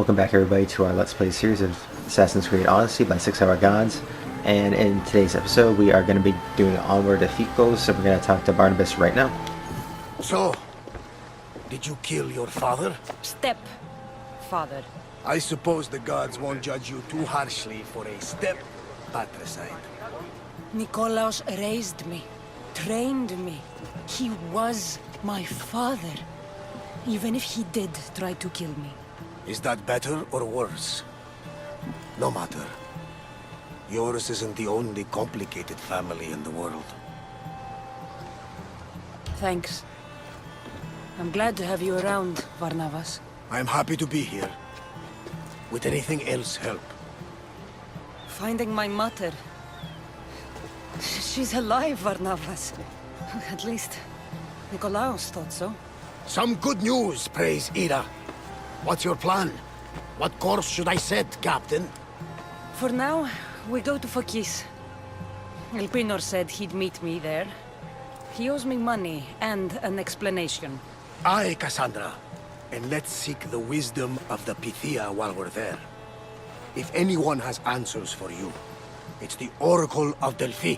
Welcome back everybody to our Let's Play series of Assassin's Creed Odyssey by 6 Hour Gods. And in today's episode we are going to be doing onward defeat goals, so we're going to talk to Barnabas right now. So, did you kill your father? Father. I suppose the gods won't judge you too harshly for a step patricide. Nikolaus raised me, trained me. He was my father. Even if he did try to kill me. Is that better or worse? No matter. Yours isn't the only complicated family in the world. Thanks. I'm glad to have you around, Barnabas. I'm happy to be here. Would anything else help? Finding my mother. She's alive, Barnabas. At least, Nikolaus thought so. Some good news, praise Ira. What's your plan? What course should I set, Captain? For now, we go to Phokis. Elpenor said he'd meet me there. He owes me money and an explanation. Aye, Kassandra. And let's seek the wisdom of the Pythia while we're there. If anyone has answers for you, it's the Oracle of Delphi.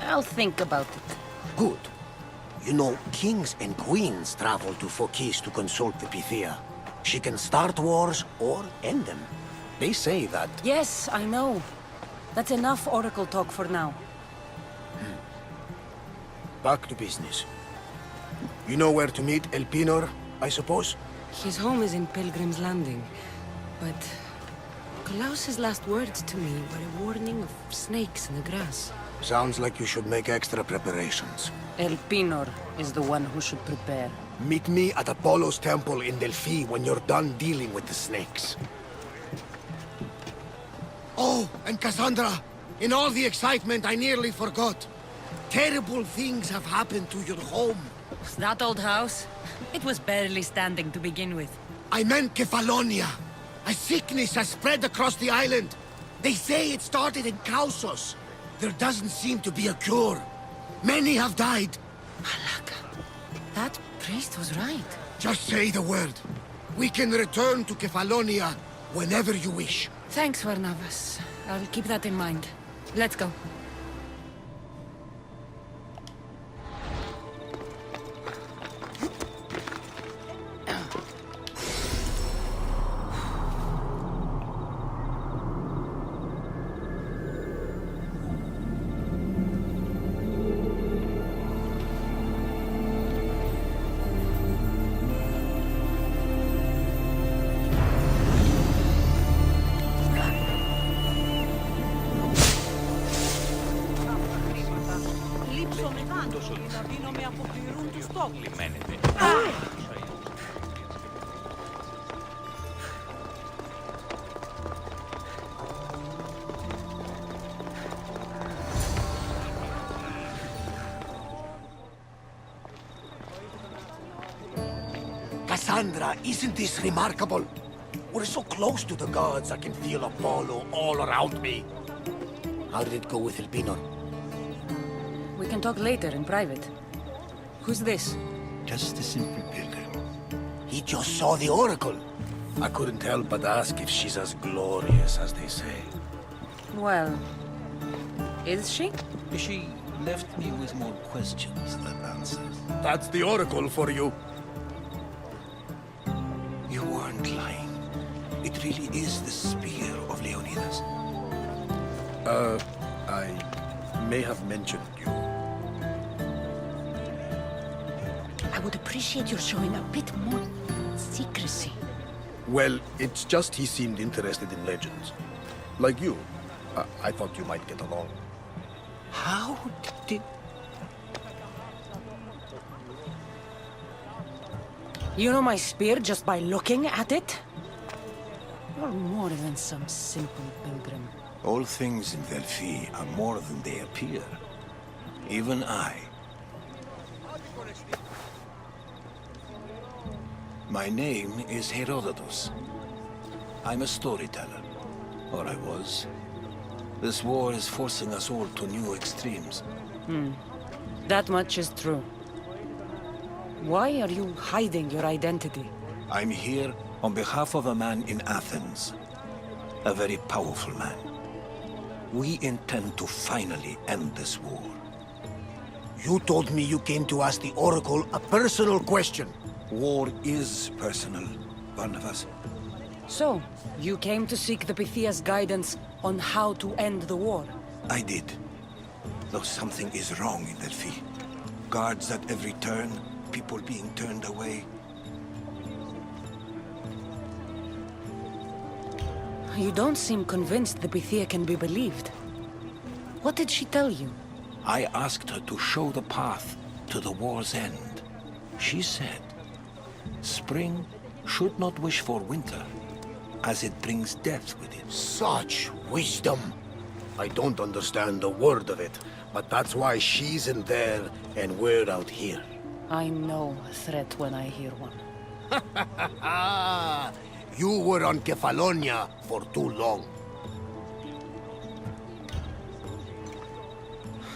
I'll think about it. Good. You know, kings and queens travel to Phokis to consult the Pythia. She can start wars or end them. They say that... Yes, I know. That's enough oracle talk for now. Back to business. You know where to meet Elpenor, I suppose? His home is in Pilgrim's Landing, but Nikolaus's last words to me were a warning of snakes in the grass. Sounds like you should make extra preparations. Elpenor is the one who should prepare. Meet me at Apollo's temple in Delphi when you're done dealing with the snakes. Oh, and Kassandra, in all the excitement I nearly forgot. Terrible things have happened to your home. That old house? It was barely standing to begin with. I meant Kephallonia. A sickness has spread across the island. They say it started in Kausos. There doesn't seem to be a cure. Many have died. Alaka, that priest was right. Just say the word. We can return to Kephallonia whenever you wish. Thanks, Barnabas. I'll keep that in mind. Let's go. Kassandra, isn't this remarkable? We're so close to the gods, I can feel Apollo all around me. How did it go with Elpenor? We can talk later in private. Who's this? Just a simple pilgrim. He just saw the Oracle. I couldn't help but ask if she's as glorious as they say. Well, is she? She left me with more questions than answers. That's the Oracle for you. You weren't lying. It really is the spear of Leonidas. I may have mentioned you. I would appreciate your showing a bit more secrecy. Well, it's just he seemed interested in legends. Like you. I thought you might get along. How did... You know my spear just by looking at it? You're more than some simple pilgrim. All things in Delphi are more than they appear. Even I. My name is Herodotus. I'm a storyteller. Or I was. This war is forcing us all to new extremes. That much is true. Why are you hiding your identity? I'm here on behalf of a man in Athens. A very powerful man. We intend to finally end this war. You told me you came to ask the Oracle a personal question. War is personal, Barnabas. So, you came to seek the Pythia's guidance on how to end the war? I did. Though something is wrong in Delphi. Guards at every turn, people being turned away. You don't seem convinced the Pythia can be believed. What did she tell you? I asked her to show the path to the war's end. She said, spring should not wish for winter, as it brings death with it. Such wisdom. I don't understand a word of it, but that's why she's in there and we're out here. I know a threat when I hear one. You were on Kephallonia for too long.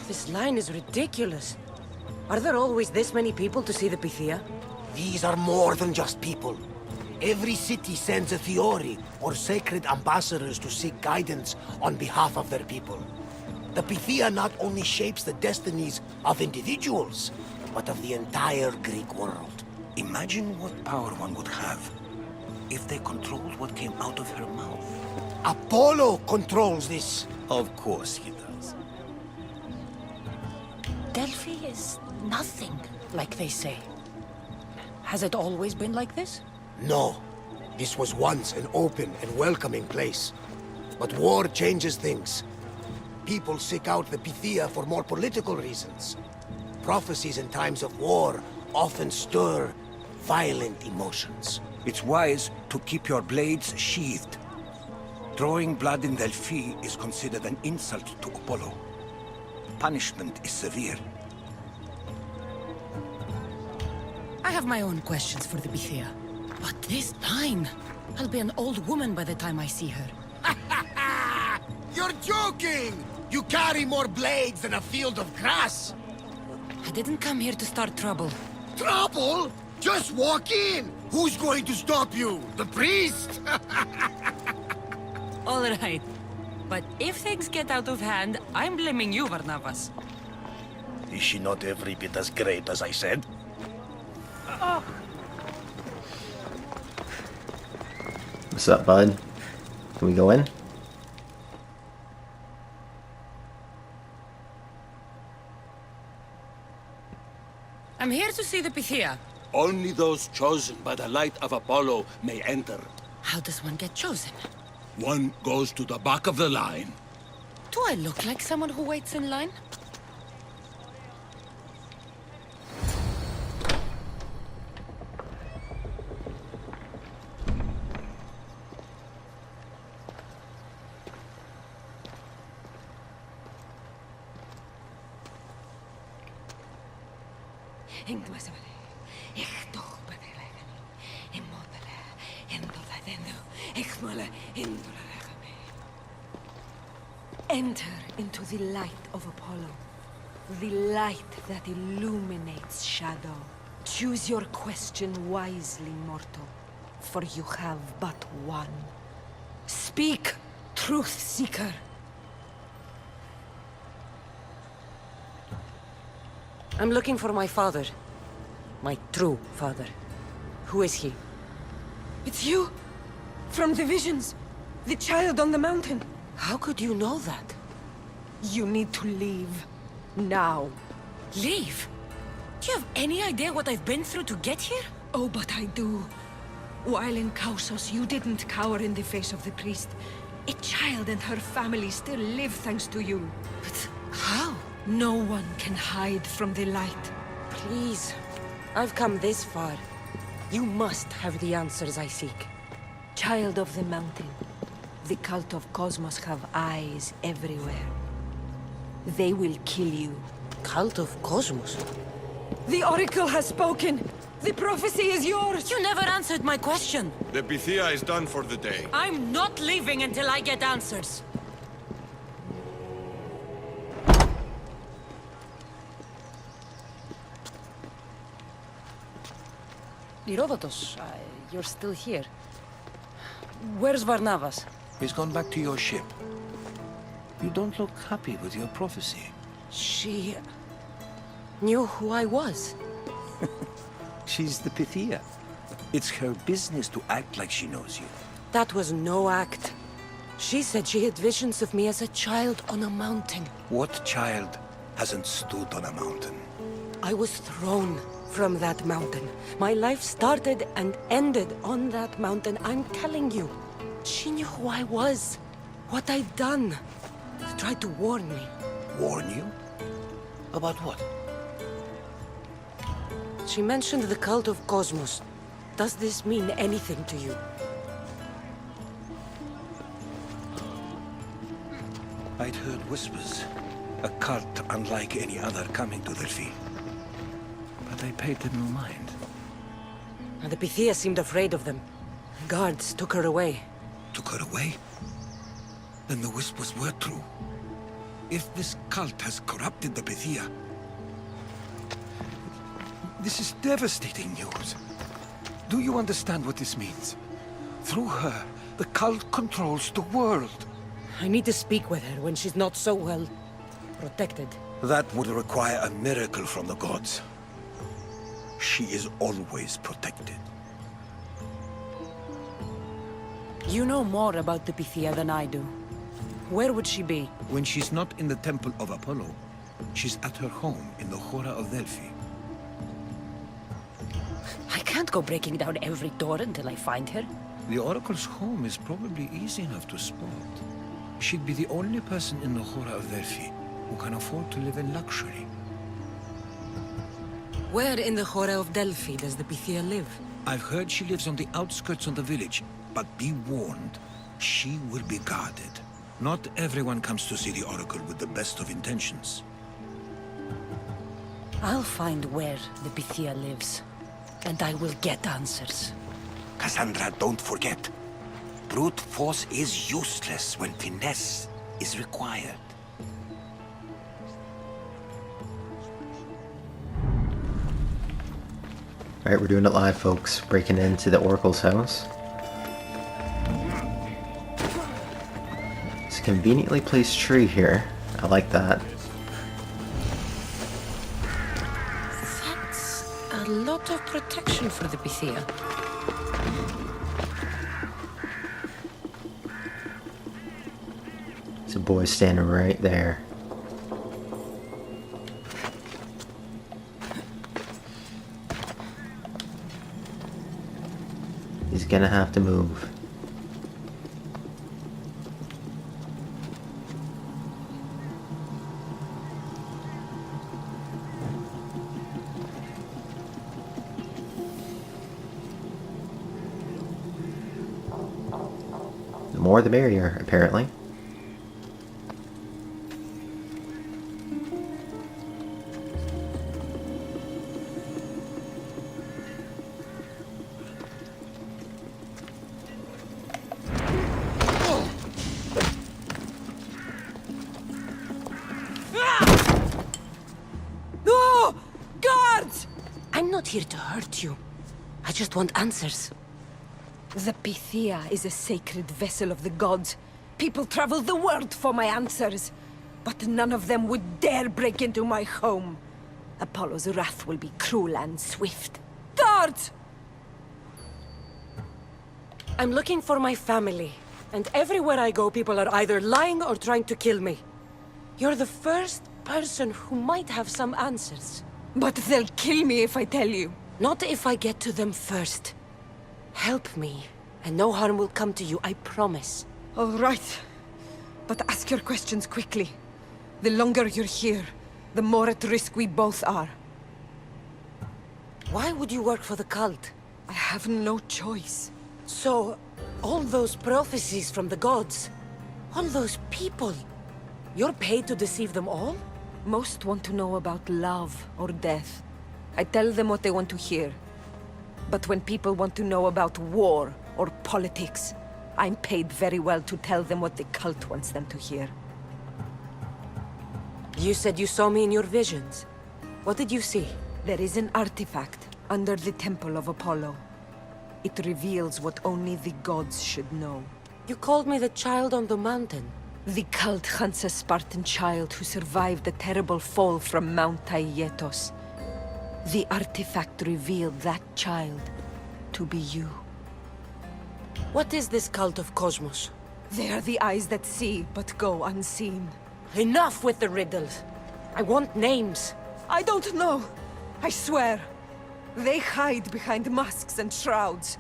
This line is ridiculous. Are there always this many people to see the Pythia? These are more than just people. Every city sends a Fiori or sacred ambassadors to seek guidance on behalf of their people. The Pythia not only shapes the destinies of individuals, but of the entire Greek world. Imagine what power one would have if they controlled what came out of her mouth. Apollo controls this. Of course he does. Delphi is nothing, like they say. Has it always been like this? No. This was once an open and welcoming place. But war changes things. People seek out the Pythia for more political reasons. Prophecies in times of war often stir violent emotions. It's wise to keep your blades sheathed. Drawing blood in Delphi is considered an insult to Apollo. Punishment is severe. I have my own questions for the Pythia. But this time, I'll be an old woman by the time I see her. You're joking! You carry more blades than a field of grass! I didn't come here to start trouble. Trouble? Just walk in! Who's going to stop you? The priest? All right. But if things get out of hand, I'm blaming you, Barnabas. Is she not every bit as great as I said? What's up, bud? Can we go in? I'm here to see the Pythia. Only those chosen by the light of Apollo may enter. How does one get chosen? One goes to the back of the line. Do I look like someone who waits in line? Enter into the light of Apollo. The light that illuminates shadow. Choose your question wisely, mortal. For you have but one. Speak, truth seeker. I'm looking for my father. My true father. Who is he? It's you! From the visions! The child on the mountain! How could you know that? You need to leave. Now. Leave? Do you have any idea what I've been through to get here? Oh, but I do. While in Kausos, you didn't cower in the face of the priest. A child and her family still live thanks to you. But how? No one can hide from the light. Please. I've come this far. You must have the answers I seek. Child of the mountain. The cult of Cosmos have eyes everywhere. They will kill you. Cult of Cosmos? The Oracle has spoken! The prophecy is yours! You never answered my question! The Pythia is done for the day. I'm not leaving until I get answers! Herodotus, you're still here. Where's Varnavas? He's gone back to your ship. You don't look happy with your prophecy. She... knew who I was. She's the Pythia. It's her business to act like she knows you. That was no act. She said she had visions of me as a child on a mountain. What child hasn't stood on a mountain? I was thrown from that mountain. My life started and ended on that mountain, I'm telling you. She knew who I was, what I'd done. She tried to warn me. Warn you? About what? She mentioned the cult of Cosmos. Does this mean anything to you? I'd heard whispers. A cult unlike any other coming to Delphi. But I paid them no mind. And the Pythia seemed afraid of them. Guards took her away. Took her away? Then the whispers were true. If this cult has corrupted the Pythia... This is devastating news. Do you understand what this means? Through her, the cult controls the world. I need to speak with her when she's not so well protected. That would require a miracle from the gods. She is always protected. You know more about the Pythia than I do. Where would she be? When she's not in the temple of Apollo, she's at her home in the Hora of Delphi. I can't go breaking down every door until I find her. The Oracle's home is probably easy enough to spot. She'd be the only person in the Hora of Delphi who can afford to live in luxury. Where in the Hora of Delphi does the Pythia live? I've heard she lives on the outskirts of the village, but be warned, she will be guarded. Not everyone comes to see the Oracle with the best of intentions. I'll find where the Pythia lives, and I will get answers. Kassandra, don't forget. Brute force is useless when finesse is required. Alright, we're doing it live, folks. Breaking into the Oracle's house. It's a conveniently placed tree here. I like that. That's a lot of protection for the Pythia. There's a boy standing right there. He's gonna have to move. The more the merrier, apparently. No! Guards! I'm not here to hurt you. I just want answers. The Pythia is a sacred vessel of the gods. People travel the world for my answers. But none of them would dare break into my home. Apollo's wrath will be cruel and swift. Guards! I'm looking for my family. And everywhere I go, people are either lying or trying to kill me. You're the first person who might have some answers. But they'll kill me if I tell you. Not if I get to them first. Help me, and no harm will come to you, I promise. All right. But ask your questions quickly. The longer you're here, the more at risk we both are. Why would you work for the cult? I have no choice. So, all those prophecies from the gods, all those people, you're paid to deceive them all? Most want to know about love or death. I tell them what they want to hear. But when people want to know about war or politics, I'm paid very well to tell them what the cult wants them to hear. You said you saw me in your visions. What did you see? There is an artifact under the Temple of Apollo. It reveals what only the gods should know. You called me the child on the mountain. The cult hunts a Spartan child who survived the terrible fall from Mount Aietos. The artifact revealed that child to be you. What is this cult of Cosmos? They are the eyes that see, but go unseen. Enough with the riddles. I want names. I don't know. I swear. They hide behind masks and shrouds.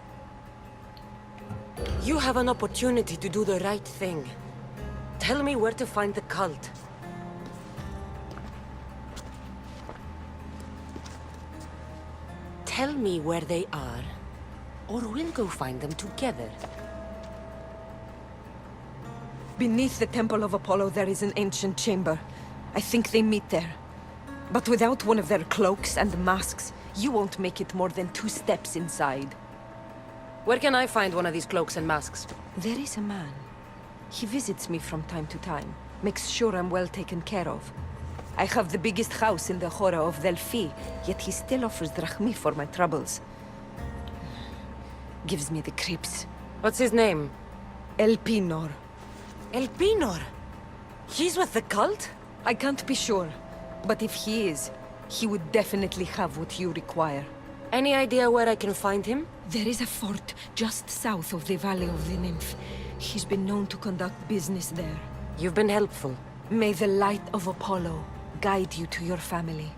You have an opportunity to do the right thing. Tell me where to find the cult. Tell me where they are, or we'll go find them together. Beneath the Temple of Apollo there is an ancient chamber. I think they meet there. But without one of their cloaks and masks, you won't make it more than 2 steps inside. Where can I find one of these cloaks and masks? There is a man. He visits me from time to time, makes sure I'm well taken care of. I have the biggest house in the Hora of Delphi, yet he still offers drachmi for my troubles. Gives me the creeps. What's his name? Elpenor. Elpenor? He's with the cult? I can't be sure, but if he is, he would definitely have what you require. Any idea where I can find him? There is a fort just south of the Valley of the Nymph. He's been known to conduct business there. You've been helpful. May the light of Apollo guide you to your family.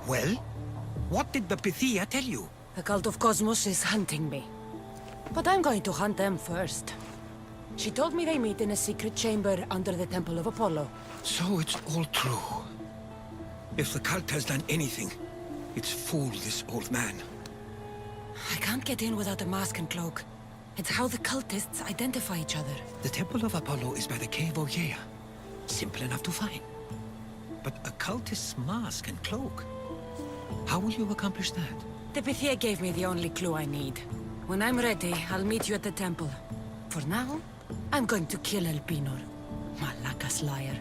Well? What did the Pythia tell you? The cult of Cosmos is hunting me. But I'm going to hunt them first. She told me they meet in a secret chamber under the Temple of Apollo. So it's all true. If the cult has done anything, it's fooled this old man. I can't get in without a mask and cloak. It's how the cultists identify each other. The Temple of Apollo is by the Cave of Yea. Simple enough to find. But a cultist's mask and cloak? How will you accomplish that? The Pythia gave me the only clue I need. When I'm ready, I'll meet you at the temple. For now, I'm going to kill Elpenor. Malakas liar.